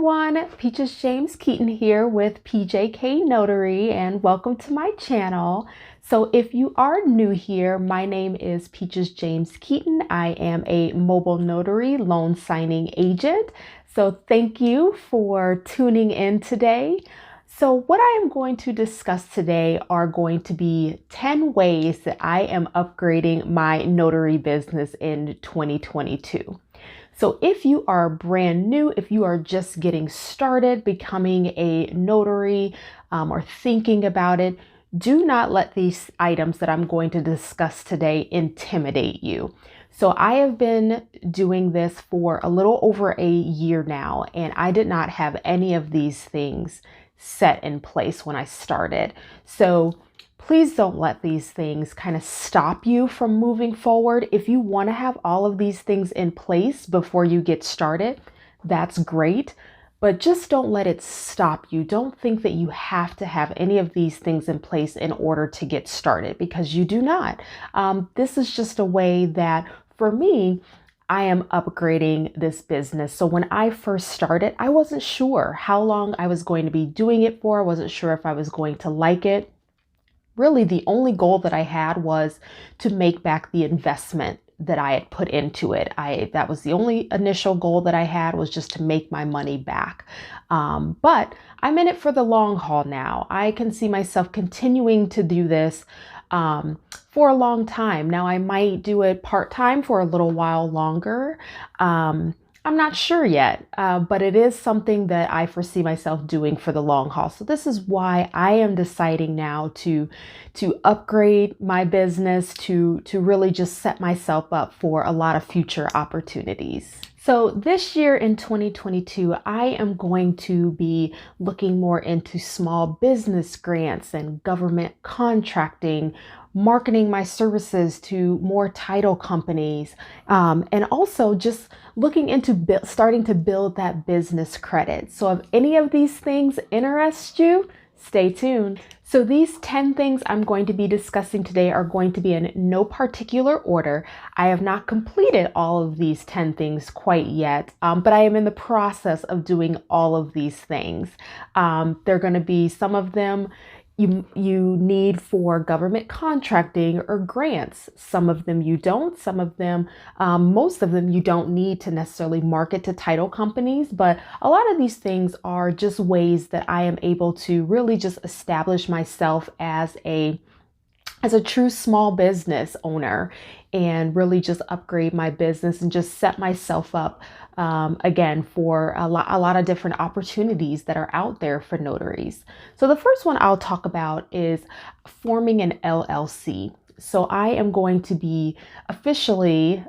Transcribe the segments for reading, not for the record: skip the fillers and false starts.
everyone, PeachesJamesKeaton here with PJKNotary, and welcome to my channel. So if you are new here, my name is PeachesJamesKeaton. I am a mobile notary loan signing agent. So thank you for tuning in today. So what I am going to discuss today are going to be 10 ways that I am upgrading my notary business in 2022. So if you are brand new, if you are just getting started becoming a notary or thinking about it, do not let these items that I'm going to discuss today intimidate you. So I have been doing this for a little over a year now, and I did not have any of these things set in place when I started. So please don't let these things kind of stop you from moving forward. If you want to have all of these things in place before you get started, that's great, but just don't let it stop you. Don't think that you have to have any of these things in place in order to get started, because you do not. This is just a way that, for me, I am upgrading this business. So when I first started, I wasn't sure how long I was going to be doing it for. I wasn't sure if I was going to like it. Really, the only goal that I had was to make back the investment that I had put into it. That was the only initial goal that I had, was just to make my money back. But I'm in it for the long haul now. I can see myself continuing to do this for a long time. Now, I might do it part-time for a little while longer. I'm not sure yet, but it is something that I foresee myself doing for the long haul. So this is why I am deciding now to upgrade my business, to really just set myself up for a lot of future opportunities. So this year in 2022, I am going to be looking more into small business grants and government contracting, marketing my services to more title companies, and also just looking into starting to build that business credit. So if any of these things interest you, stay tuned. So these 10 things I'm going to be discussing today are going to be in no particular order. I have not completed all of these 10 things quite yet, but I am in the process of doing all of these things. They're going to be, some of them you need for government contracting or grants. Some of them you don't. Some of them, most of them you don't need to necessarily market to title companies, but a lot of these things are just ways that I am able to really just establish myself as a true small business owner and really just upgrade my business and just set myself up again for a lot of different opportunities that are out there for notaries. So the first one I'll talk about is forming an LLC. So I am going to be officially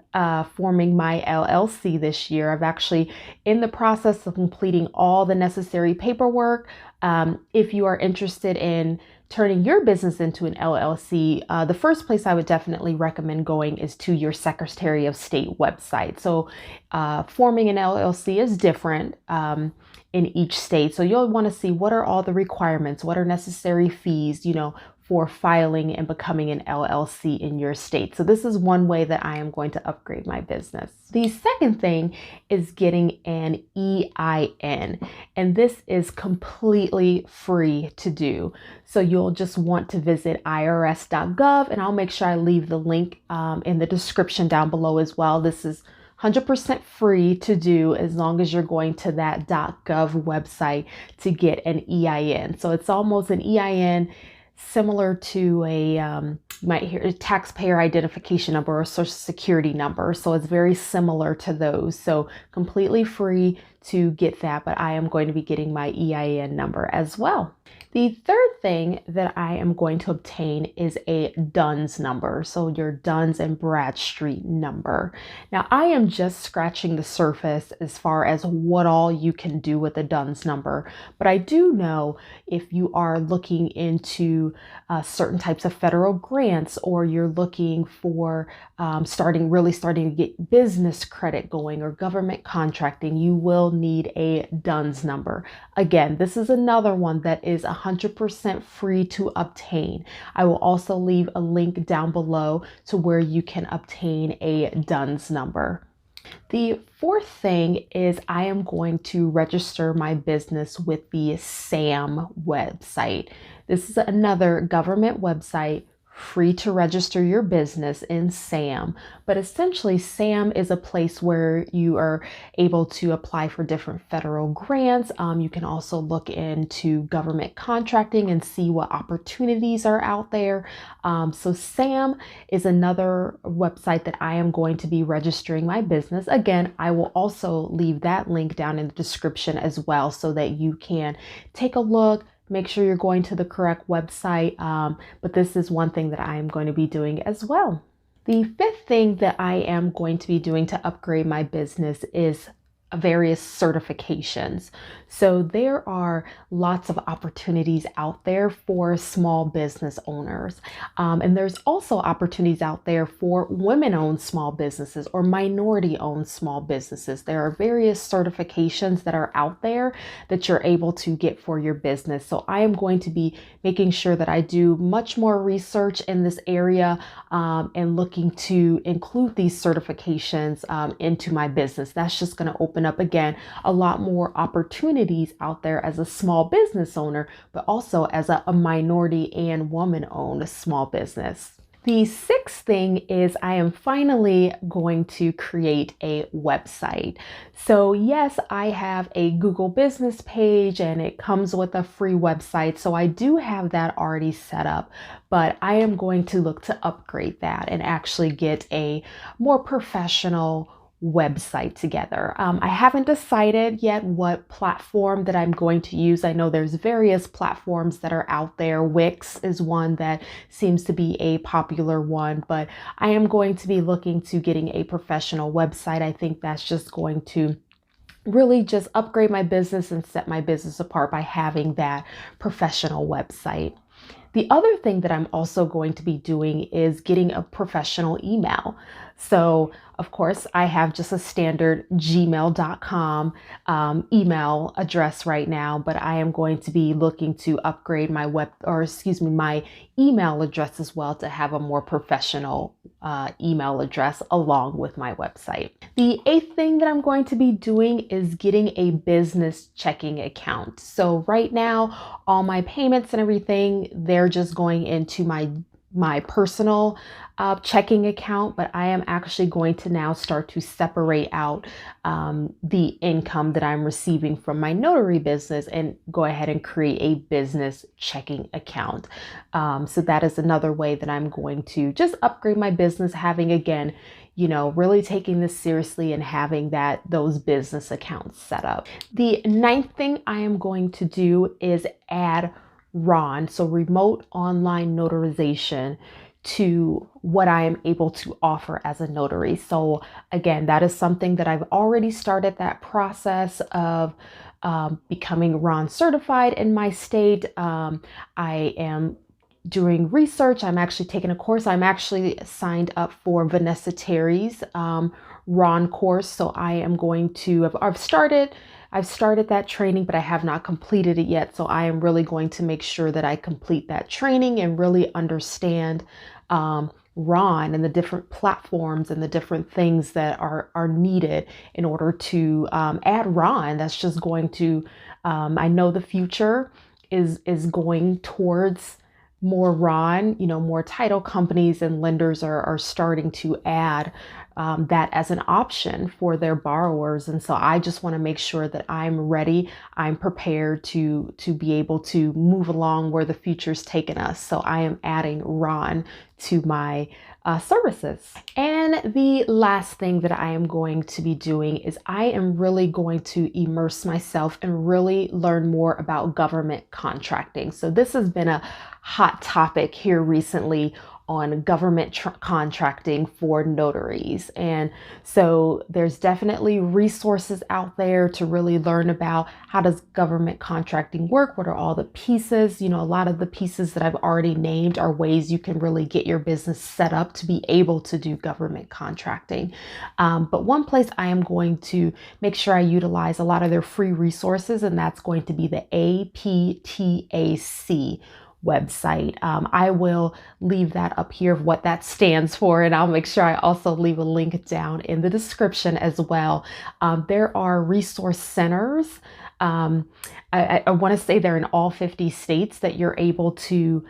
forming my LLC this year. I've actually in the process of completing all the necessary paperwork. If you are interested in turning your business into an LLC, the first place I would definitely recommend going is to your Secretary of State website. So forming an LLC is different in each state. So you'll want to see what are all the requirements, what are necessary fees, for filing and becoming an LLC in your state. So this is one way that I am going to upgrade my business. The second thing is getting an EIN, and this is completely free to do. So you'll just want to visit irs.gov, and I'll make sure I leave the link in the description down below as well. This is 100% free to do as long as you're going to that .gov website to get an EIN. So it's almost an EIN similar to a, you might hear a taxpayer identification number or a social security number. So it's very similar to those. So completely free to get that, but I am going to be getting my EIN number as well. The third thing that I am going to obtain is a DUNS number. So your Duns and Bradstreet number. Now I am just scratching the surface as far as what all you can do with a DUNS number, but I do know if you are looking into certain types of federal grants, or you're looking for starting to get business credit going or government contracting, you will need a DUNS number. Again, this is another one that is 100% free to obtain. I will also leave a link down below to where you can obtain a DUNS number. The fourth thing is I am going to register my business with the SAM website. This is another government website, free to register your business in SAM. But essentially, SAM is a place where you are able to apply for different federal grants. You can also look into government contracting and see what opportunities are out there. So SAM is another website that I am going to be registering my business. Again, I will also leave that link down in the description as well so that you can take a look. Make sure you're going to the correct website, but this is one thing that I am going to be doing as well. The fifth thing that I am going to be doing to upgrade my business is various certifications. So there are lots of opportunities out there for small business owners. And there's also opportunities out there for women-owned small businesses or minority-owned small businesses. There are various certifications that are out there that you're able to get for your business. So I am going to be making sure that I do much more research in this area and looking to include these certifications into my business. That's just going to open up, again, a lot more opportunities out there as a small business owner, but also as a minority and woman-owned small business. The sixth thing is I am finally going to create a website. So yes, I have a Google business page and it comes with a free website. So I do have that already set up, but I am going to look to upgrade that and actually get a more professional website together. I haven't decided yet what platform that I'm going to use. I know there's various platforms that are out there. Wix is one that seems to be a popular one, but I am going to be looking to getting a professional website. I think that's just going to really just upgrade my business and set my business apart by having that professional website. The other thing that I'm also going to be doing is getting a professional email. So of course, I have just a standard gmail.com email address right now, but I am going to be looking to upgrade my my email address as well to have a more professional email address along with my website. The eighth thing that I'm going to be doing is getting a business checking account. So right now, all my payments and everything, they're just going into my personal checking account, but I am actually going to now start to separate out the income that I'm receiving from my notary business and go ahead and create a business checking account. So that is another way that I'm going to just upgrade my business, having, again, really taking this seriously and having those business accounts set up. The ninth thing I am going to do is add RON, so remote online notarization, to what I am able to offer as a notary. So again, that is something that I've already started that process of becoming RON certified in my state. I am doing research. I'm actually taking a course. I'm actually signed up for Vanessa Terry's RON course. So I am going to, I've started that training, but I have not completed it yet. So I am really going to make sure that I complete that training and really understand RON and the different platforms and the different things that are needed in order to add RON. That's just going to, I know the future is going towards more RON, more title companies and lenders are starting to add that as an option for their borrowers. And so I just want to make sure that I'm ready, I'm prepared to be able to move along where the future's taken us. So I am adding RON to my services. And the last thing that I am going to be doing is I am really going to immerse myself and really learn more about government contracting. So this has been a hot topic here recently on government contracting for notaries. And so there's definitely resources out there to really learn about how does government contracting work? What are all the pieces? A lot of the pieces that I've already named are ways you can really get your business set up to be able to do government contracting. But one place I am going to make sure I utilize a lot of their free resources, and that's going to be the APTAC website. I will leave that up here of what that stands for, and I'll make sure I also leave a link down in the description as well. There are resource centers. I want to say they're in all 50 states that you're able to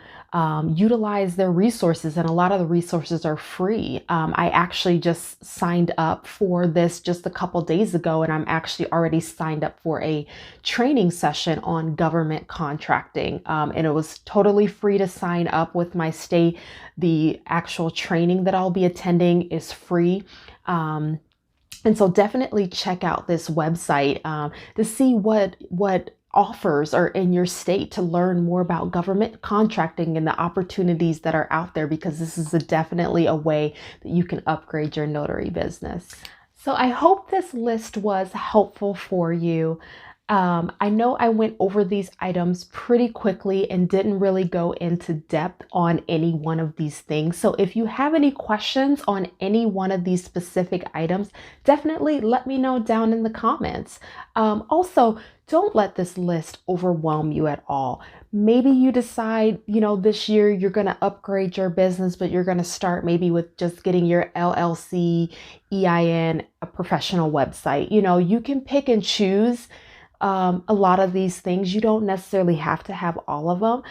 utilize their resources, and a lot of the resources are free. I actually just signed up for this just a couple days ago, and I'm actually already signed up for a training session on government contracting, and it was totally free to sign up with my state. The actual training that I'll be attending is free. And so definitely check out this website to see what offers are in your state, to learn more about government contracting and the opportunities that are out there, because this is definitely a way that you can upgrade your notary business. So I hope this list was helpful for you. I know I went over these items pretty quickly and didn't really go into depth on any one of these things. So if you have any questions on any one of these specific items, definitely let me know down in the comments. Also, don't let this list overwhelm you at all. Maybe you decide, this year you're going to upgrade your business, but you're going to start maybe with just getting your LLC, EIN, a professional website. You can pick and choose a lot of these things. You don't necessarily have to have all of them.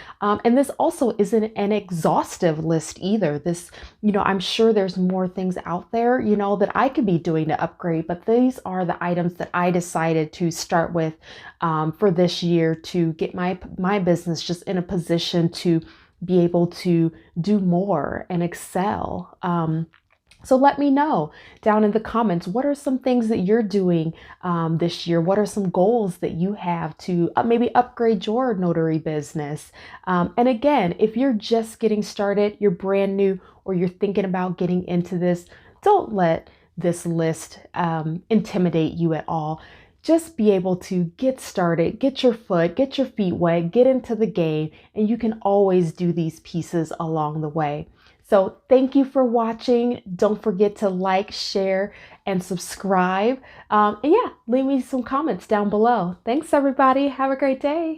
And this also isn't an exhaustive list either. This, I'm sure there's more things out there, that I could be doing to upgrade, but these are the items that I decided to start with for this year to get my business just in a position to be able to do more and excel. So let me know down in the comments, what are some things that you're doing this year? What are some goals that you have to maybe upgrade your notary business? And again, if you're just getting started, you're brand new, or you're thinking about getting into this, don't let this list intimidate you at all. Just be able to get started, get your feet wet, get into the game, and you can always do these pieces along the way. So thank you for watching. Don't forget to like, share, and subscribe. And yeah, leave me some comments down below. Thanks, everybody. Have a great day.